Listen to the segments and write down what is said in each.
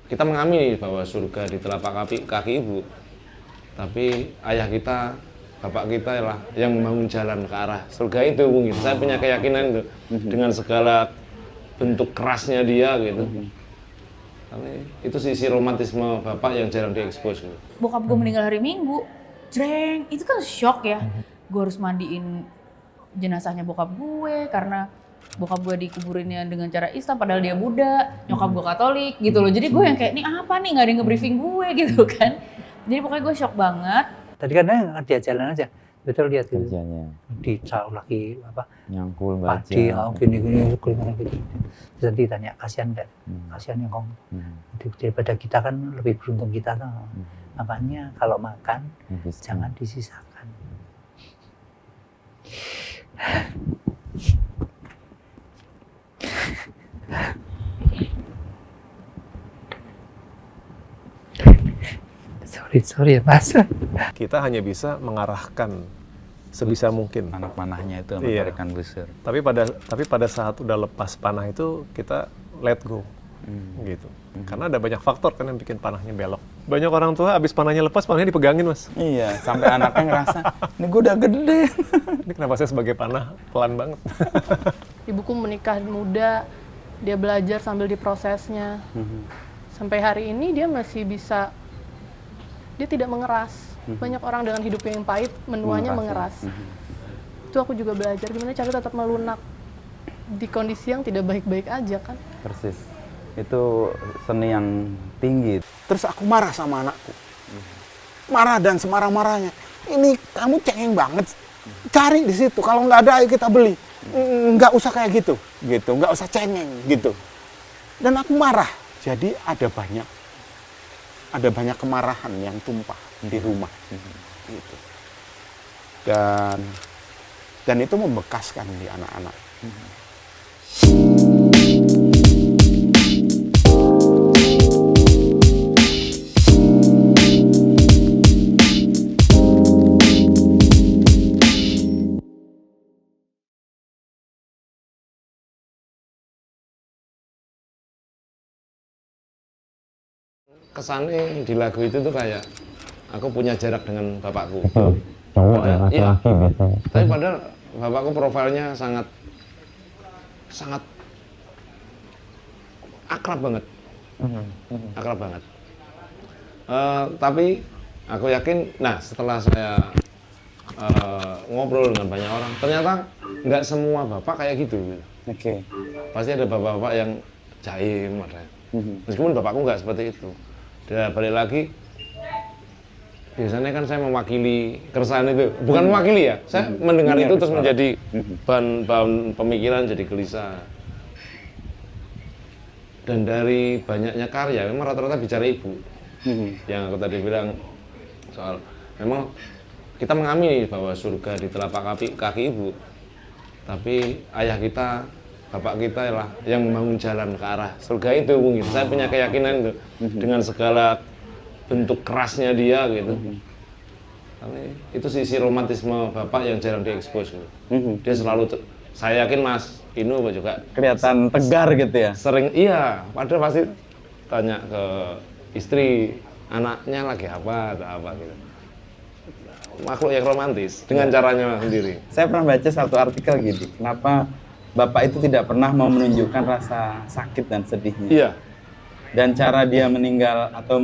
kita mengamini bahwa surga di telapak kaki ibu, tapi ayah kita, bapak kita lah yang membangun jalan ke arah surga itu mungkin. Saya punya keyakinan itu dengan segala bentuk kerasnya dia gitu. Tapi itu sisi romantisme bapak yang jarang diekspos gitu. Bokap gue meninggal hari Minggu, jreng, itu kan shock ya. Gue harus mandiin jenazahnya bokap gue karena bokap gue dikuburinnya dengan cara Islam padahal dia Buddha, nyokap gue Katolik gitu loh. Jadi gue yang kayak, nih apa nih, gak ada yang nge-briefing gue gitu kan. Jadi pokoknya gue shock banget. Tadi kan dia jalan aja, betul lihat gitu. Kerjanya Dicau lagi apa? nyangkul baca. Padi, gini gimana gitu. Terus ditanya kasihan nggak? Kasihan yang kamu. Daripada kita kan lebih beruntung kita tuh. Makanya kalau makan jangan disisakan. Sorry ya Mas. Kita hanya bisa mengarahkan sebisa mungkin. Anak panahnya itu Iya. ikan busur. Tapi pada saat udah lepas panah itu kita let go. Gitu. Karena ada banyak faktor kan yang bikin panahnya belok. Banyak orang tua abis panahnya lepas, panahnya dipegangin, Mas. Iya, sampai anaknya ngerasa, ini gue udah gede. Ini kenapa saya sebagai panah pelan banget. Ibuku menikah muda, dia belajar sambil diprosesnya. Sampai hari ini dia masih bisa, dia tidak mengeras. Banyak orang dengan hidupnya yang pahit, menuanya mengeras. Itu aku juga belajar gimana cara tetap melunak di kondisi yang tidak baik-baik aja kan. Persis. Itu seni yang tinggi. Terus aku marah sama anakku. Marah dan semarah-marahnya. Ini kamu cengeng banget. Cari di situ. Kalau nggak ada, ayo kita beli. Nggak usah kayak gitu. Nggak usah cengeng gitu. Dan aku marah. Jadi ada banyak kemarahan yang tumpah di rumah. Gitu. Dan itu membekaskan di anak-anak. Kesannya di lagu itu tuh kayak aku punya jarak dengan bapakku. Cowok ya, Iya. laki-laki gitu. Tapi padahal bapakku profilnya sangat akrab banget. Akrab banget. Tapi aku yakin, nah setelah saya ngobrol dengan banyak orang, ternyata nggak semua bapak kayak gitu. Oke. Pasti ada bapak-bapak yang jaim, ada. Meskipun bapakku nggak seperti itu. Dan balik lagi, biasanya kan saya mewakili keresahan itu, bukan mewakili ya, saya mendengar itu terus menjadi bahan pemikiran, jadi gelisah. Dan dari banyaknya karya, memang rata-rata bicara ibu. Yang aku tadi bilang soal, memang kita mengamini bahwa surga di telapak kaki ibu, tapi ayah kita, bapak kita lah yang membangun jalan ke arah surga itu mungkin. Saya punya keyakinan itu dengan segala bentuk kerasnya dia gitu. Tapi itu sisi romantisme bapak yang jarang diekspos gitu. Dia selalu, saya yakin Mas Inu juga Kelihatan tegar gitu ya. sering, iya, padahal pasti tanya ke istri, anaknya lagi apa atau apa gitu. Makhluk yang romantis dengan caranya sendiri. Saya pernah baca satu artikel gitu, kenapa Bapak itu tidak pernah mau menunjukkan rasa sakit dan sedihnya. Iya. Dan cara dia meninggal atau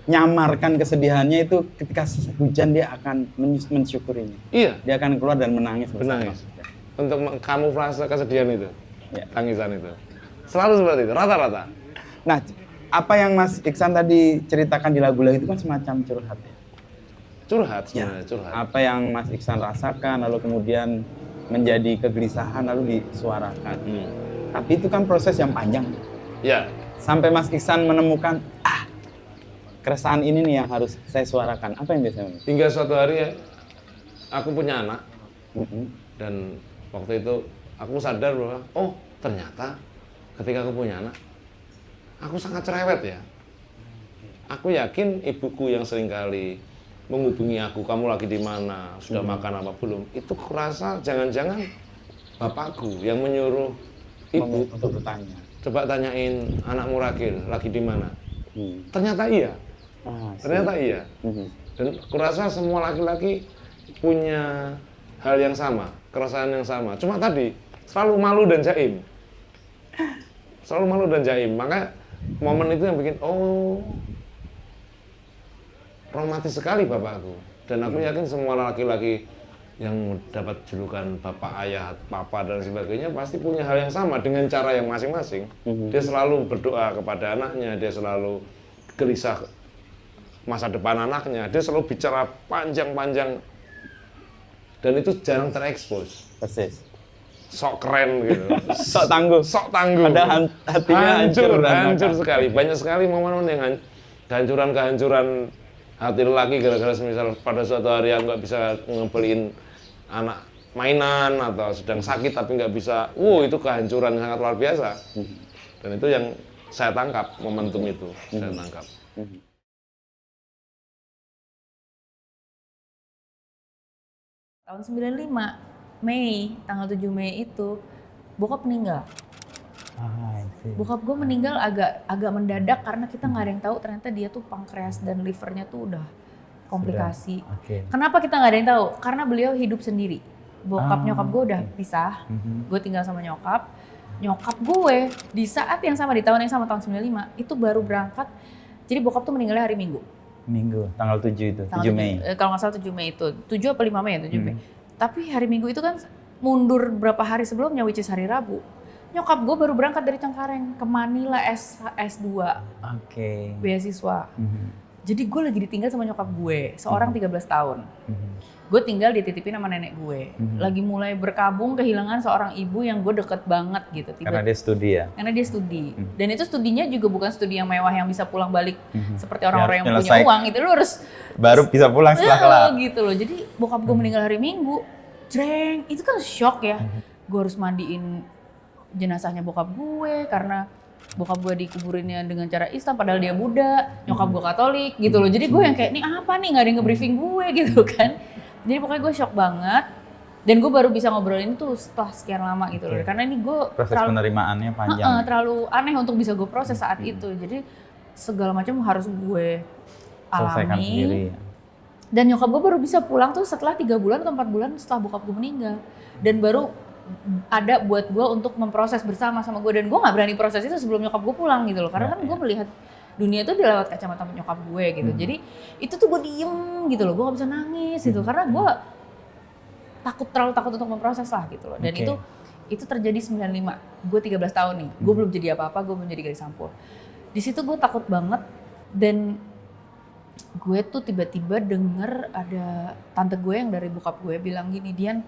menyamarkan kesedihannya itu ketika hujan dia akan mensyukurinya. Iya. Dia akan keluar dan menangis bersama. Menangis. Untuk kamuflase kesedihan itu, Ya. tangisan itu. Selalu seperti itu, rata-rata. Nah, apa yang Mas Iksan tadi ceritakan di lagu-lagu itu kan semacam curhat ya. Curhat sebenarnya, curhat. Apa yang Mas Iksan rasakan lalu kemudian menjadi kegelisahan lalu disuarakan. Tapi itu kan proses yang panjang. Ya, Sampai Mas Iksan menemukan, keresahan ini nih yang harus saya suarakan. Apa yang biasanya? hingga suatu hari ya, aku punya anak. Dan waktu itu aku sadar bahwa, oh ternyata ketika aku punya anak, aku sangat cerewet ya. Aku yakin ibuku yang seringkali menghubungi aku, kamu lagi di mana, sudah makan apa belum, itu kurasa jangan-jangan bapakku yang menyuruh ibu Untuk bertanya. coba tanyain anakmu Ragil lagi di mana. Ternyata iya. Ternyata iya. Dan kurasa semua laki-laki punya hal yang sama, keresahan yang sama. Cuma tadi selalu malu dan jaim. Selalu malu dan jaim. Maka momen itu yang bikin romantis sekali bapakku. Dan aku yakin semua laki-laki yang dapat julukan bapak, ayah, papa dan sebagainya pasti punya hal yang sama dengan cara yang masing-masing. Dia selalu berdoa kepada anaknya, dia selalu gelisah masa depan anaknya, dia selalu bicara panjang-panjang dan itu jarang terekspos. Persis. Sok keren gitu. Sok tangguh. Sok tangguh. Padahal hatinya hancur sekali. Banyak sekali momen yang kehancuran hati lelaki gara-gara misal pada suatu hari aku nggak bisa ngebeliin anak mainan atau sedang sakit tapi nggak bisa, itu kehancuran yang sangat luar biasa. Dan itu yang saya tangkap, momentum itu saya tangkap. Tahun 95, Mei, tanggal 7 Mei itu, bokap meninggal. Bokap gue meninggal agak mendadak karena kita nggak ada yang tahu ternyata dia tuh pankreas dan livernya tuh udah komplikasi. Kenapa kita nggak ada yang tahu? Karena beliau hidup sendiri. Nyokap gue udah pisah. Gue tinggal sama nyokap. Nyokap gue di saat yang sama, di tahun yang sama, tahun 95 itu baru berangkat. Jadi bokap tuh meninggalnya hari Minggu, tanggal 7 itu, 7 Mei. Kalau nggak salah 7 Mei itu, 7 apa 5 Mei ya, 7 Mei. Tapi hari Minggu itu kan mundur berapa hari sebelumnya, which is hari Rabu. Nyokap gue baru berangkat dari Cengkareng ke Manila S2, beasiswa. Jadi gue lagi ditinggal sama nyokap gue, seorang 13 tahun. Gue tinggal dititipin sama nenek gue. Lagi mulai berkabung kehilangan seorang ibu yang gue deket banget gitu. Karena dia studi ya? Karena dia studi. Dan itu studinya juga bukan studi yang mewah yang bisa pulang balik seperti orang-orang yang punya uang gitu. Lu harus baru bisa pulang setelah kelar. Gitu loh. Jadi bokap gue meninggal hari Minggu, jreng, itu kan shock ya. Gue harus mandiin jenazahnya bokap gue karena bokap gue dikuburinnya dengan cara Islam padahal dia Buddha, nyokap gue Katolik gitu loh. Jadi gue yang kayak, nih apa nih, nggak ada yang nge-briefing gue gitu kan. Jadi pokoknya gue shock banget. Dan gue baru bisa ngobrolin tuh setelah sekian lama gitu loh. Karena ini gue proses penerimaannya panjang. Terlalu aneh untuk bisa gue proses saat itu. Jadi segala macam harus gue selesaikan alami. sendiri. Dan nyokap gue baru bisa pulang tuh setelah 3 bulan atau 4 bulan setelah bokap gue meninggal. Dan baru ada buat gue untuk memproses bersama sama gue, dan gue nggak berani proses itu sebelum nyokap gue pulang gitu loh, karena kan gue melihat dunia itu lewat kacamata nyokap gue gitu. Jadi itu tuh gue diem gitu loh, gue nggak bisa nangis gitu karena gue terlalu takut untuk memproses lah gitu loh. Dan itu terjadi 95, gue 13 tahun nih, gue belum jadi apa-apa, gue belum jadi gadis sampul. Di situ gue takut banget, dan gue tuh tiba-tiba denger ada tante gue yang dari bokap gue bilang gini, Dian,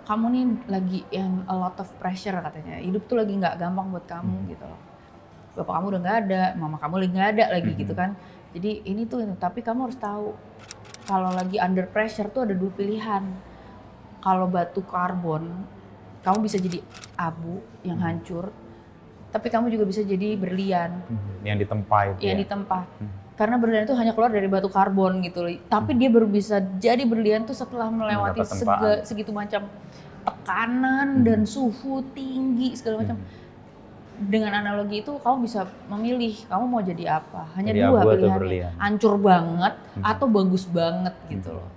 kamu nih lagi yang a lot of pressure katanya, hidup tuh lagi nggak gampang buat kamu gitu loh. Bapak kamu udah nggak ada, mama kamu lagi nggak ada lagi gitu kan. Jadi ini tuh, tapi kamu harus tahu kalau lagi under pressure tuh ada 2 pilihan. Kalau batu karbon, kamu bisa jadi abu yang hancur, tapi kamu juga bisa jadi berlian. Yang ditempa itu yang ditempa. Karena berlian itu hanya keluar dari batu karbon gitu loh. Tapi dia baru bisa jadi berlian tuh setelah melewati segitu macam tekanan dan suhu tinggi segala macam. Dengan analogi itu kamu bisa memilih kamu mau jadi apa. Hanya jadi 2 pilihannya. Hancur banget atau bagus banget gitu loh.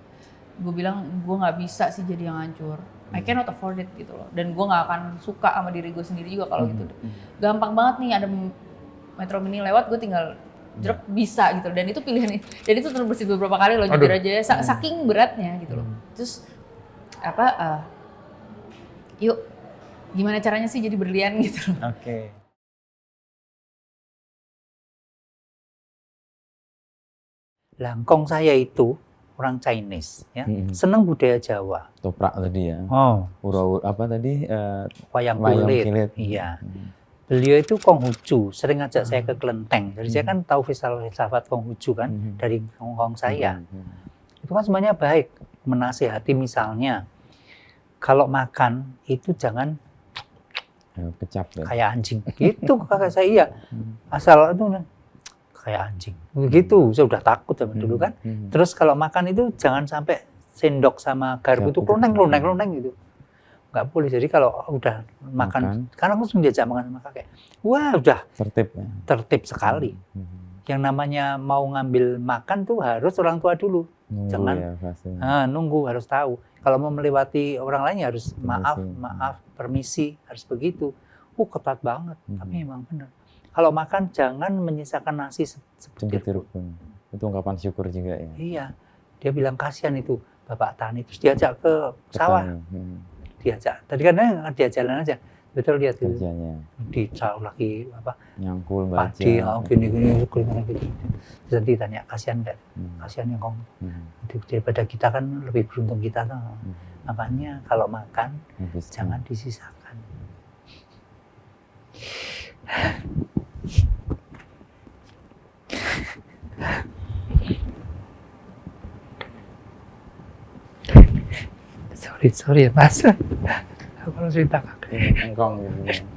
Gue bilang gue nggak bisa sih jadi yang hancur. I cannot afford it gitu loh. Dan gue nggak akan suka sama diri gue sendiri juga kalau gitu. Gampang banget nih ada Metro Mini lewat, gue tinggal bisa gitu. Dan itu pilihan, dan itu terbersih beberapa kali loh, jujur aja saking beratnya gitu loh. Terus yuk gimana caranya sih jadi berlian gitu loh. Langkong saya itu orang Chinese ya, senang budaya Jawa. Toprak tadi ya. Apa tadi? Wayang kulit. Iya. Beliau itu Konghucu, sering ngajak saya ke kelenteng. Jadi saya kan tahu filsafat Konghucu kan dari Hongkong saya. Itu kan semuanya baik, menasihati misalnya kalau makan itu jangan kecap ya. Kayak anjing. Gitu kakak saya, iya. Asal itu kayak anjing. Begitu, saya udah takut zaman dulu kan. Terus kalau makan itu jangan sampai sendok sama garpu itu kloneng gitu. nggak boleh. Jadi kalau udah makan, karena aku langsung diajak makan sama kakek. Wah, udah Tertib ya. tertib sekali. Yang namanya mau ngambil makan tuh harus orang tua dulu. Nunggu Jangan ya, pastinya. nunggu, harus tahu. Kalau mau melewati orang lain ya harus maaf, permisi, harus begitu. Ketat banget, tapi memang benar. Kalau makan jangan menyisakan nasi sebutir pun. Itu ungkapan syukur juga ya. Iya, dia bilang kasihan itu Bapak Tani, terus diajak ke sawah. Diajak, tadi kan dia jalan aja, betul lihat itu. Kerjanya. Di sawah lagi Nyangkul baca. padi, gini-gini, gitu. Terus nanti tanya, kasihan nggak? Kasihan ya Kong. Daripada kita kan lebih beruntung kita tuh. Makanya kalau makan jangan disisakan. Sorry ya Mas. Aku harus cerita kakek. Engkong gitu.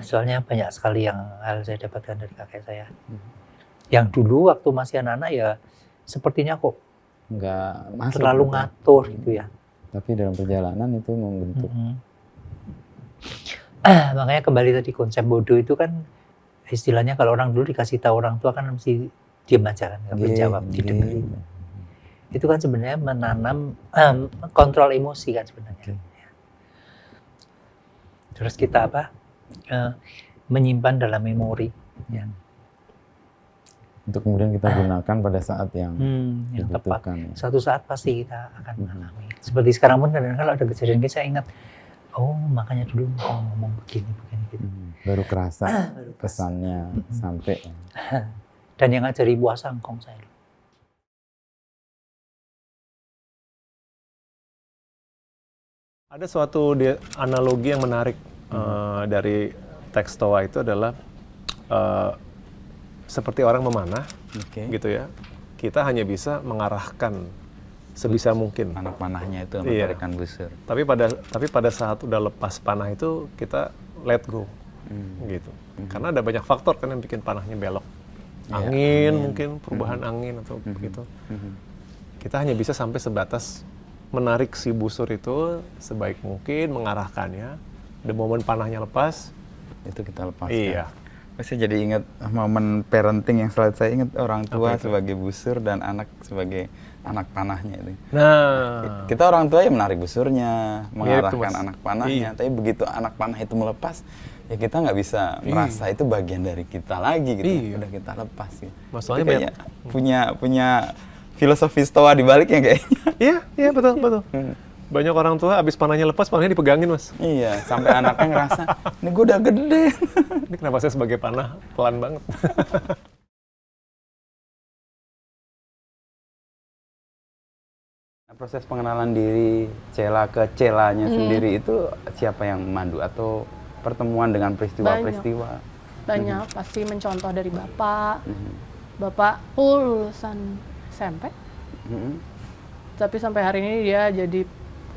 Soalnya banyak sekali yang hal saya dapatkan dari kakek saya. Yang dulu waktu masih anak-anak ya sepertinya kok Nggak masuk. terlalu gitu. ngatur gitu ya. Tapi dalam perjalanan itu membentuk. Makanya kembali tadi konsep bodoh itu kan istilahnya kalau orang dulu dikasih tahu orang tua kan mesti diam aja kan, nggak boleh jawab, didengerin. Itu kan sebenarnya menanam kontrol emosi kan sebenarnya. Terus kita menyimpan dalam memori. Ya. Untuk kemudian kita gunakan pada saat yang tepat. dibutuhkan. Ya. Suatu saat pasti kita akan mengalami. Seperti sekarang pun kadang-kadang kalau ada kejadian saya ingat, makanya dulu ngomong begini gitu. Baru kerasa pesannya sampai. Dan yang ngajari puasa engkong saya. Ada suatu analogi yang menarik dari teks Stoa itu adalah seperti orang memanah, gitu ya. Kita hanya bisa mengarahkan sebisa mungkin anak panahnya itu memberikan busur. Tapi pada saat udah lepas panah itu kita let go, gitu. Karena ada banyak faktor kan yang bikin panahnya belok. Angin mungkin, perubahan angin atau begitu. Kita hanya bisa sampai sebatas menarik si busur itu sebaik mungkin, mengarahkannya. The moment panahnya lepas, itu kita lepaskan. Iya. Saya jadi ingat momen parenting yang selalu saya ingat, orang tua sebagai busur dan anak sebagai anak panahnya itu. Nah, kita orang tua ya menarik busurnya, mengarahkan anak panahnya. Tapi begitu anak panah itu melepas, ya kita nggak bisa merasa itu bagian dari kita lagi gitu. Udah kita lepas gitu. Masalahnya kayak punya filosofi Stoa di baliknya kayaknya. Iya betul. Banyak orang tua abis panahnya lepas, panahnya dipegangin Mas. Iya, sampai anaknya ngerasa, ini gue udah gede. Ini kenapa saya sebagai panah pelan banget. Proses pengenalan diri Cela ke Celanya sendiri itu siapa yang memandu atau pertemuan dengan peristiwa-peristiwa? Banyak, pasti mencontoh dari Bapak. Bapakku lulusan SMP. Tapi sampai hari ini dia jadi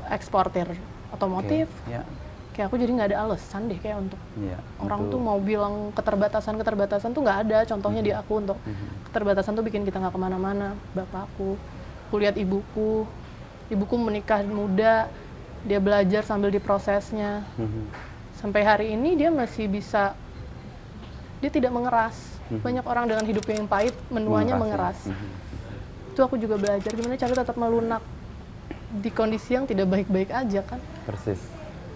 eksportir otomotif. Kayak aku jadi nggak ada alasan deh kayak untuk orang tuh mau bilang keterbatasan tuh nggak ada. Contohnya di aku untuk keterbatasan tuh bikin kita nggak kemana-mana. Bapakku, aku lihat ibuku menikah muda, dia belajar sambil diprosesnya. Sampai hari ini dia masih bisa, dia tidak mengeras. Banyak orang dengan hidupnya yang pahit, menuanya mengeras. Itu aku juga belajar gimana cara tetap melunak di kondisi yang tidak baik-baik aja kan. Persis.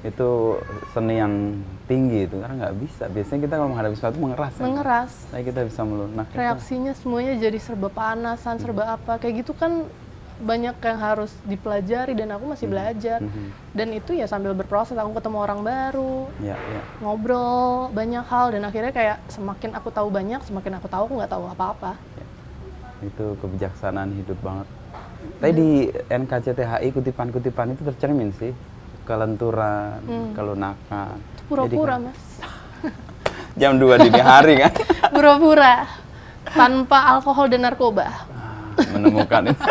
Itu seni yang tinggi itu, karena nggak bisa. Biasanya kita kalau menghadapi sesuatu mengeras. Tapi kita bisa melunak. Reaksinya semuanya jadi serba panasan, serba apa. Kayak gitu kan banyak yang harus dipelajari dan aku masih belajar. Dan itu ya sambil berproses, aku ketemu orang baru, ngobrol banyak hal. Dan akhirnya kayak semakin aku tahu banyak, semakin aku tahu aku nggak tahu apa-apa. Itu kebijaksanaan hidup banget. Tapi di NKCTHI kutipan-kutipan itu tercermin sih. Kelenturan, kelunakan. Itu pura-pura kan, Mas. Jam 2 dini hari kan? Pura-pura. Tanpa alkohol dan narkoba. Menemukan itu.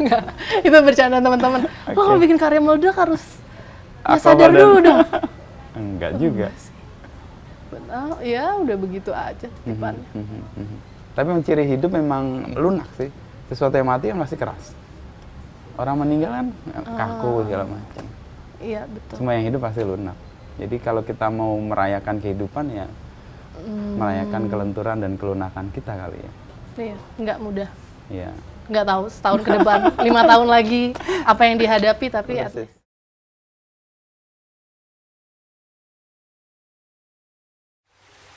Enggak, itu bercanda teman-teman. Kalau bikin karya meledak harus ya sadar dulu dong. Enggak juga. Ya udah begitu aja titipannya. Tapi ciri hidup memang lunak sih. Sesuatu yang mati kan pasti keras. Orang meninggal kan kaku segala macam. Iya, betul. Semua yang hidup pasti lunak. Jadi kalau kita mau merayakan kehidupan ya merayakan kelenturan dan kelunakan kita kali ya. Iya, nggak mudah. Iya. Nggak tahu setahun ke depan, 5 tahun lagi apa yang dihadapi, tapi at least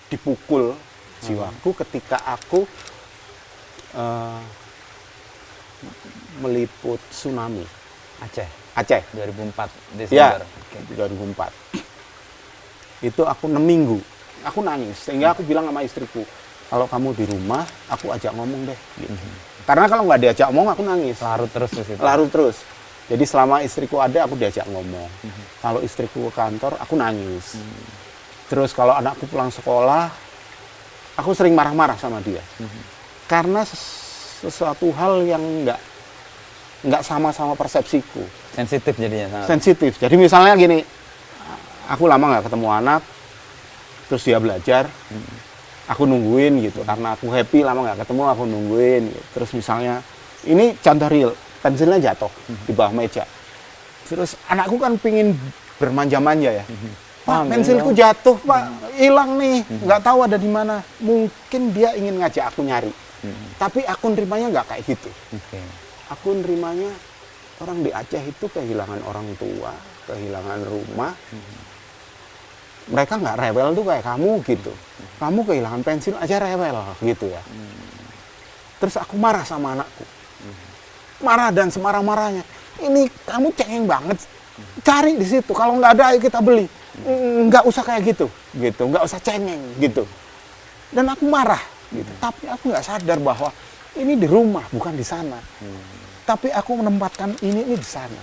Dipukul jiwaku ketika aku meliput tsunami Aceh Aceh. 2004 Ya, Desember. 2004. Itu aku 6 minggu. Aku nangis, sehingga aku bilang sama istriku, kalau kamu di rumah, aku ajak ngomong deh. Gitu. Karena kalau nggak diajak ngomong, aku nangis. Larut terus di situ. Larut terus. Jadi selama istriku ada, aku diajak ngomong. Kalau istriku ke kantor, aku nangis. Terus kalau anakku pulang sekolah, aku sering marah-marah sama dia. Karena sesuatu hal yang nggak sama-sama persepsiku. Sensitif jadinya sangat. Sensitif. Jadi misalnya gini, aku lama nggak ketemu anak, terus dia belajar, aku nungguin gitu. Karena aku happy lama nggak ketemu, aku nungguin. Gitu. Terus misalnya, ini contoh real, pensilnya jatuh di bawah meja. Terus anakku kan pingin bermanja-manja ya. Pak, pensilku jatuh, Pak, hilang nih, nggak tahu ada di mana. Mungkin dia ingin ngajak aku nyari. Tapi aku nerimanya nggak kayak gitu. Aku nerimanya orang di Aceh itu kehilangan orang tua, kehilangan rumah. Mereka nggak rewel tuh kayak kamu gitu. Kamu kehilangan pensil aja rewel gitu ya. Terus aku marah sama anakku. Marah dan semarah-marahnya. Ini kamu cengeng banget. Cari di situ. Kalau nggak ada, ayo kita beli. Nggak usah kayak gitu. Nggak usah cengeng gitu. Dan aku marah gitu. Tapi aku nggak sadar bahwa ini di rumah, bukan di sana. Tapi aku menempatkan ini di sana.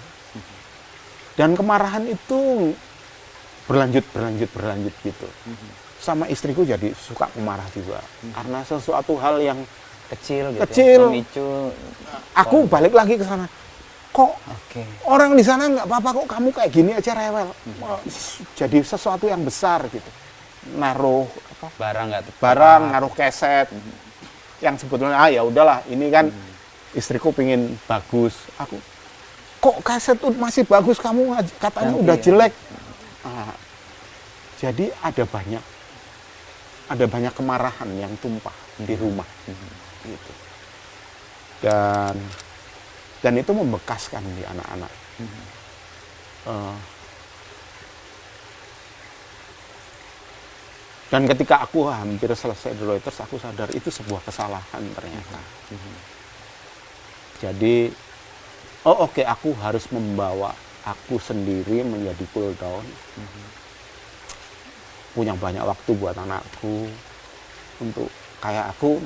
Dan kemarahan itu berlanjut gitu. Sama istriku jadi suka marah juga. Karena sesuatu hal yang Kecil gitu. Kecil. Memicu. aku balik lagi ke sana. Kok orang di sana nggak apa-apa, kok kamu kayak gini aja rewel. Jadi sesuatu yang besar gitu. Naruh barang, naruh keset. Yang sebetulnya ya udahlah, ini kan istriku pingin bagus. Aku kok kaset masih bagus, kamu katanya udah jelek. Jadi ada banyak kemarahan yang tumpah di rumah gitu. Dan itu membekaskan di anak-anak. Dan ketika aku hampir selesai di Reuters, aku sadar itu sebuah kesalahan ternyata. Jadi, oke, aku harus membawa aku sendiri menjadi cool down. Punya banyak waktu buat anakku, untuk kayak aku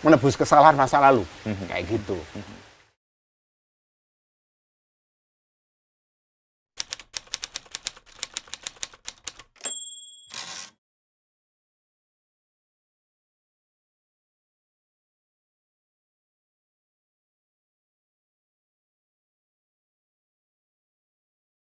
menebus kesalahan masa lalu, kayak gitu.